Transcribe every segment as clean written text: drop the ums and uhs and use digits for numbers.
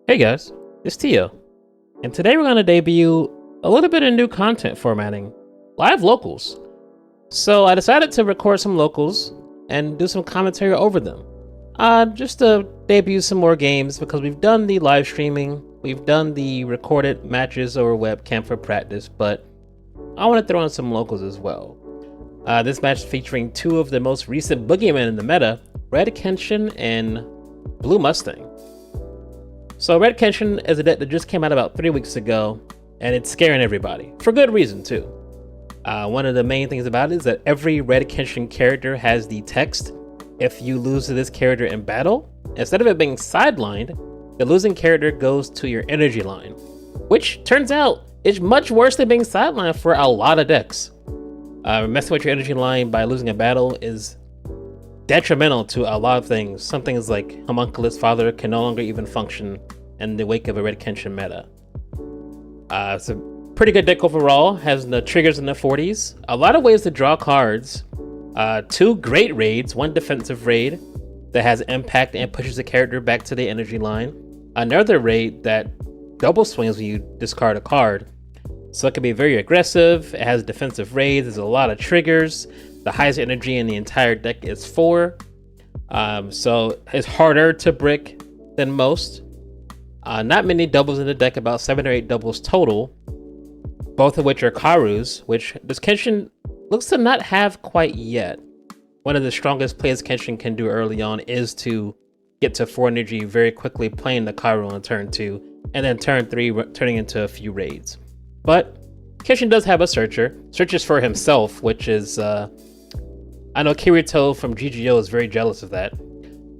Hey guys, it's Tio, and today we're going to debut a little bit of new content formatting, live locals. So I decided to record some locals and do some commentary over them. Just to debut some more games because we've done the live streaming, we've done the recorded matches over webcam for practice, but I want to throw in some locals as well. This match featuring two of the most recent boogeymen in the meta, Red Kenshin and Blue Mustang. So Red Kenshin is a deck that just came out about 3 weeks ago, and it's scaring everybody, for good reason too. One of the main things about it is that every Red Kenshin character has the text, if you lose to this character in battle, instead of it being sidelined, the losing character goes to your energy line, which turns out is much worse than being sidelined for a lot of decks. Messing with your energy line by losing a battle is detrimental to a lot of things. Some things like Homunculus Father can no longer even function in the wake of a Red Kenshin meta. It's a pretty good deck overall, has the triggers in the 40s, a lot of ways to draw cards, two great raids, one defensive raid that has impact and pushes the character back to the energy line, another raid that double swings when you discard a card. So it can be very aggressive, it has defensive raids, there's a lot of triggers. The highest energy in the entire deck is 4, so it's harder to brick than most. Not many doubles in the deck, about 7 or 8 doubles total, both of which are Karus, which this Kenshin looks to not have quite yet. One of the strongest plays Kenshin can do early on is to get to 4 energy very quickly, playing the Karu on turn 2, and then turn 3 turning into a few raids. But Kenshin does have a searches for himself, which is I know Kirito from GGO is very jealous of that,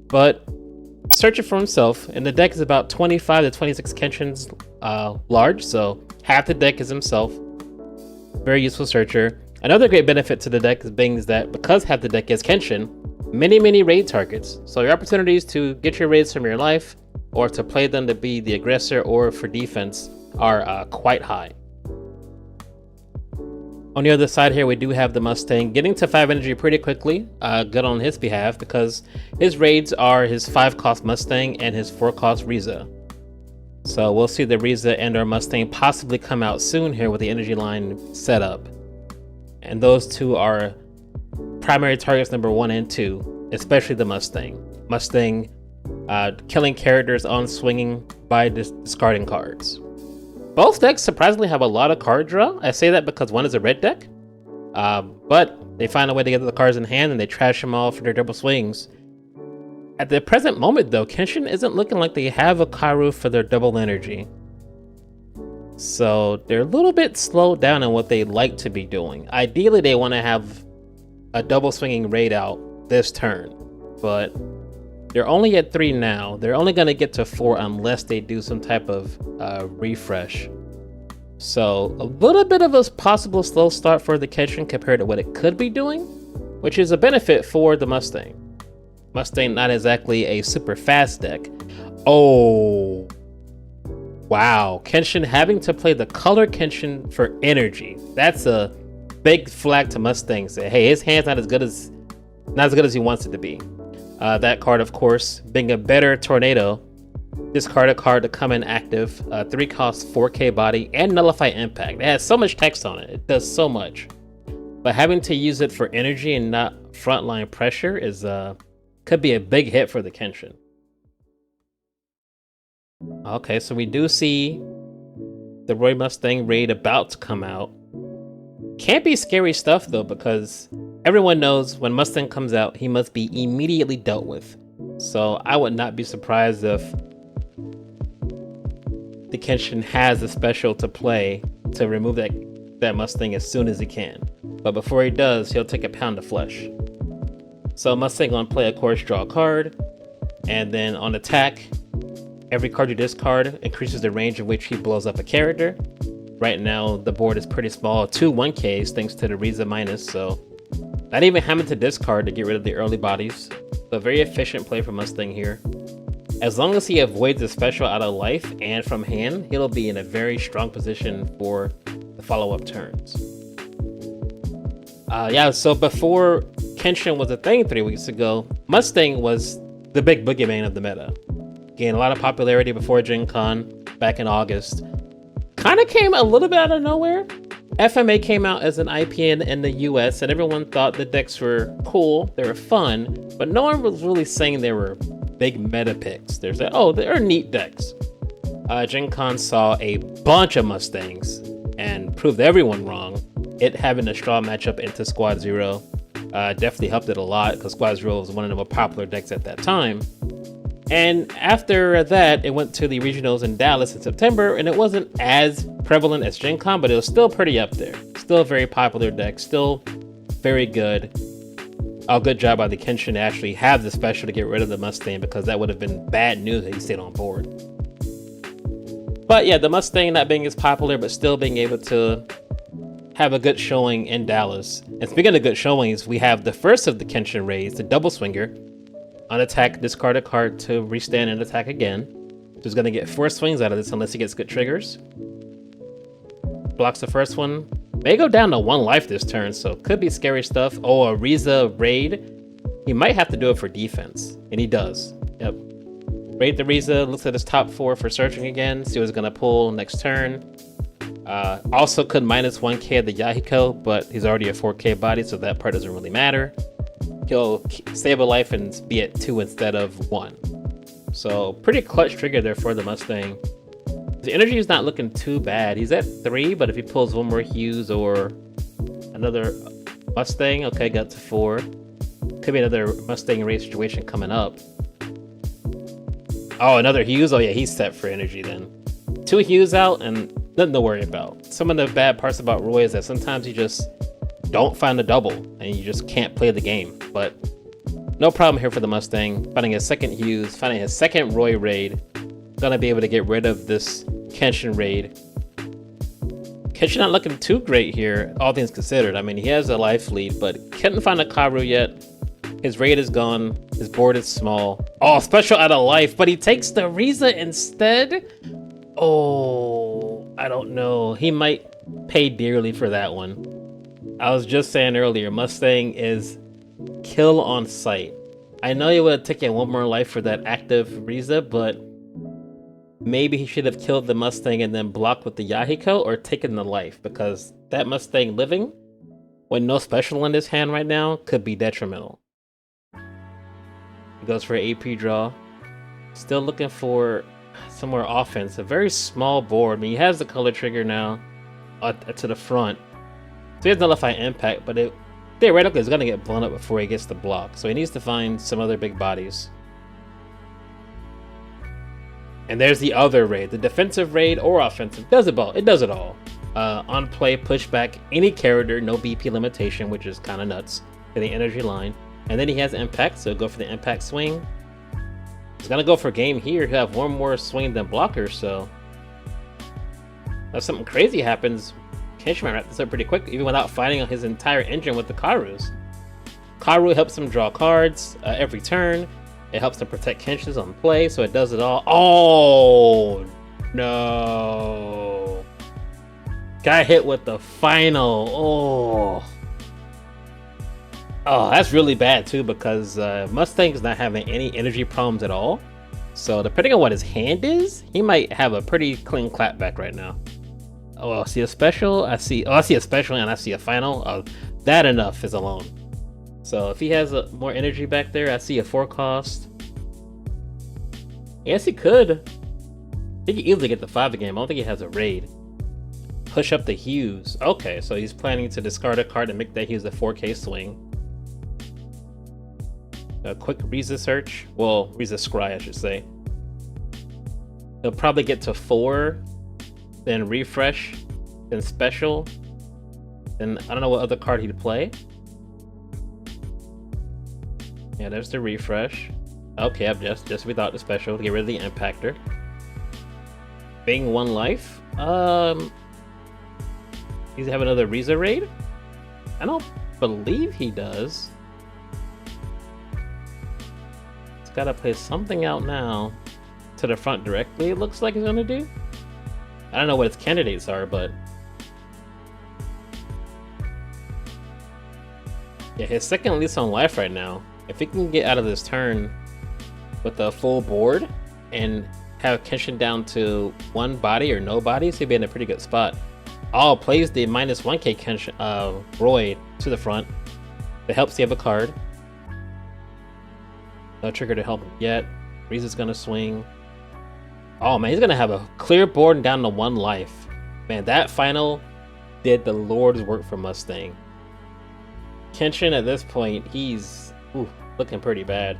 but searching for himself, and the deck is about 25 to 26 Kenshins large, so half the deck is himself. Very useful searcher. Another great benefit to the deck is that because half the deck is Kenshin, many raid targets. So your opportunities to get your raids from your life, or to play them to be the aggressor or for defense, are quite high. On the other side here, we do have the Mustang getting to 5 energy pretty quickly. Good on his behalf because his raids are his 5 cost Mustang and his 4 cost Riza. So we'll see the Riza and our Mustang possibly come out soon here with the energy line set up. And those two are primary targets number 1 and 2, especially the Mustang. Mustang killing characters on swinging by discarding cards. Both decks surprisingly have a lot of card draw. I say that because one is a red deck, but they find a way to get the cards in hand and they trash them all for their double swings. At the present moment though, Kenshin isn't looking like they have a Karu for their double energy. So they're a little bit slowed down on what they like to be doing. Ideally they want to have a double swinging raid out this turn, but they're only at 3 now. They're only going to get to 4 unless they do some type of refresh. So a little bit of a possible slow start for the Kenshin compared to what it could be doing, which is a benefit for the Mustang. Mustang not exactly a super fast deck. Oh, wow. Kenshin having to play the color Kenshin for energy. That's a big flag to Mustang. Say, hey, his hand's not as good as he wants it to be. That card, of course, being a better Tornado, discard a card to come in active, 3 cost 4k body, and nullify impact. It has so much text on it, it does so much. But having to use it for energy and not frontline pressure is could be a big hit for the Kenshin. Okay, so we do see the Roy Mustang raid about to come out. Can't be scary stuff though, because everyone knows when Mustang comes out, he must be immediately dealt with. So I would not be surprised if the Kenshin has a special to play to remove that Mustang as soon as he can. But before he does, he'll take a pound of flesh. So Mustang gonna play, of course, draw a card, and then on attack, every card you discard increases the range in which he blows up a character. Right now, the board is pretty small, 2 1Ks thanks to the Riza minus, so not even having to discard to get rid of the early bodies. So very efficient play from Mustang here. As long as he avoids the special out of life and from hand, he'll be in a very strong position for the follow-up turns. Yeah, so before Kenshin was a thing 3 weeks ago, Mustang was the big boogeyman of the meta. Gained a lot of popularity before Gen Con back in August. Kind of came a little bit out of nowhere. FMA came out as an IPN in the US, and everyone thought the decks were cool, they were fun, but no one was really saying they were big meta picks. There's that, oh, they're neat decks. Gen Con saw a bunch of Mustangs and proved everyone wrong. It having a strong matchup into Squad Zero definitely helped it a lot, because Squad Zero was one of the more popular decks at that time. And after that, it went to the regionals in Dallas in September, and it wasn't as prevalent as Gen Con, but it was still pretty up there. Still a very popular deck, still very good. A good job by the Kenshin to actually have the special to get rid of the Mustang, because that would have been bad news if he stayed on board. But yeah, the Mustang not being as popular, but still being able to have a good showing in Dallas. And speaking of good showings, we have the first of the Kenshin raids, the double swinger. On attack, discard a card to restand and attack again. He's going to get 4 swings out of this unless he gets good triggers. Blocks the first one. May go down to 1 life this turn, so could be scary stuff. Oh, a Riza raid. He might have to do it for defense, and he does. Yep. Raid the Riza, looks at his top 4 for searching again, see what he's going to pull next turn. Also could minus 1k the Yahiko, but he's already a 4k body, so that part doesn't really matter. He'll save a life and be at 2 instead of 1. So pretty clutch trigger there for the Mustang. The energy is not looking too bad. He's at 3, but if he pulls one more Hughes or another Mustang, okay, got to 4. Could be another Mustang race situation coming up. Oh, another Hughes? Oh yeah, he's set for energy then. 2 Hughes out and nothing to worry about. Some of the bad parts about Roy is that sometimes you just don't find a double and you just can't play the game. But no problem here for the Mustang. Finding his second Hughes, finding his second Roy raid. Gonna be able to get rid of this Kenshin raid. Kenshin not looking too great here, all things considered. I mean, he has a life lead, but couldn't find a Karu yet. His raid is gone. His board is small. Oh, special out of life, but he takes the Riza instead? Oh, I don't know. He might pay dearly for that one. I was just saying earlier, Mustang is kill on sight. I know he would have taken 1 more life for that active Riza, but maybe he should have killed the Mustang and then blocked with the Yahiko or taken the life, because that Mustang living, with no special in his hand right now, could be detrimental. He goes for an AP draw. Still looking for some more offense. A very small board. I mean, he has the color trigger now to the front. So he has nullify impact, but it theoretically is going to get blown up before he gets the block. So he needs to find some other big bodies. And there's the other raid, the defensive raid or offensive. Does it all. It does it all. On play, pushback, any character, no BP limitation, which is kind of nuts for the energy line. And then he has impact, so go for the impact swing. He's gonna go for game here. He'll have 1 more swing than blocker, so if something crazy happens, Kenshin might wrap this up pretty quick, even without fighting his entire engine with the Karus. Karu helps him draw cards every turn. It helps to protect Kenshin's on play, so it does it all. Oh no! Got hit with the final. Oh, that's really bad too, because Mustang's not having any energy problems at all. So depending on what his hand is, he might have a pretty clean clapback right now. Oh, I see a special. I see a special and I see a final. That enough is alone. So if he has more energy back there, I see a 4 cost. Yes, he could. I think he easily get the 5 again. I don't think he has a raid. Push up the Hughes. Okay, so he's planning to discard a card and make that Hughes a 4k swing. A quick Riza search. Well, Riza scry, I should say. He'll probably get to 4, then refresh, then special. Then I don't know what other card he'd play. Yeah, there's the refresh. Okay, I've just without the special to get rid of the impactor. Being 1 life. He's have another Riza raid? I don't believe he does. He's gotta play something out now to the front directly, it looks like he's gonna do. I don't know what his candidates are, but yeah, his second lease on life right now. If he can get out of this turn with a full board, and have Kenshin down to 1 body or no bodies, he'd be in a pretty good spot. Oh, plays the -1k Kenshin, Roy to the front. That helps you have a card. No trigger to help him yet. Riza's gonna swing. Oh man, he's gonna have a clear board and down to 1 life. Man, that final did the Lord's work for Mustang. Kenshin at this point, he's looking pretty bad.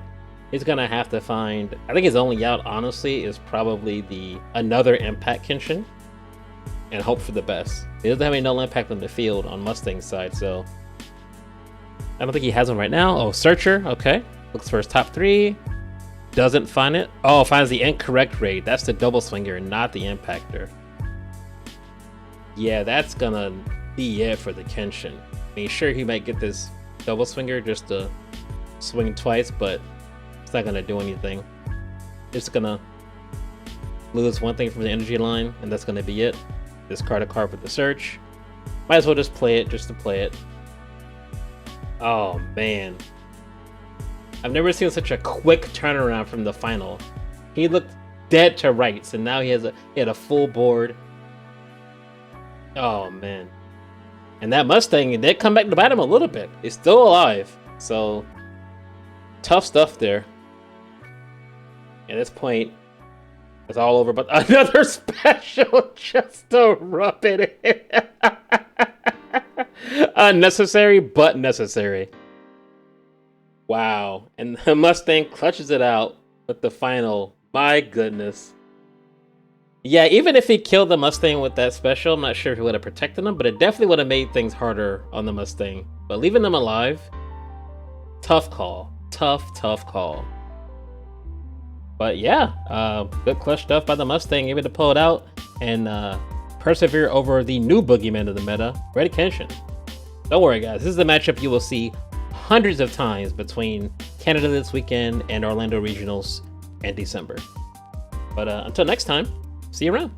He's gonna have to find, I think his only out honestly is probably another impact Kenshin and hope for the best. He doesn't have any null impact on the field on Mustang's side, so I don't think he has one right now. Oh, Searcher, okay. Looks for his top 3. Doesn't find it. Oh, finds the incorrect raid. That's the double swinger, not the impactor. Yeah, that's gonna be it for the Kenshin. I mean, sure, he might get this double swinger just to swing twice, but it's not gonna do anything. It's gonna lose 1 thing from the energy line, and that's gonna be it. Discard a card with the search. Might as well just play it just to play it. Oh man. I've never seen such a quick turnaround from the final. He looked dead to rights, and now he had a full board. Oh man. And that Mustang did come back to bite him a little bit. He's still alive. So tough stuff there. At this point, it's all over, but another special just to rub it in. Unnecessary, but necessary. Wow. And the Mustang clutches it out with the final. My goodness. Yeah, even if he killed the Mustang with that special, I'm not sure if he would have protected him, but it definitely would have made things harder on the Mustang. But leaving him alive, tough call. Tough call. But yeah, good clutch stuff by the Mustang, able to pull it out and persevere over the new boogeyman of the meta, Red Kenshin. Don't worry, guys. This is the matchup you will see hundreds of times between Canada this weekend and Orlando Regionals in December. But until next time, see you around.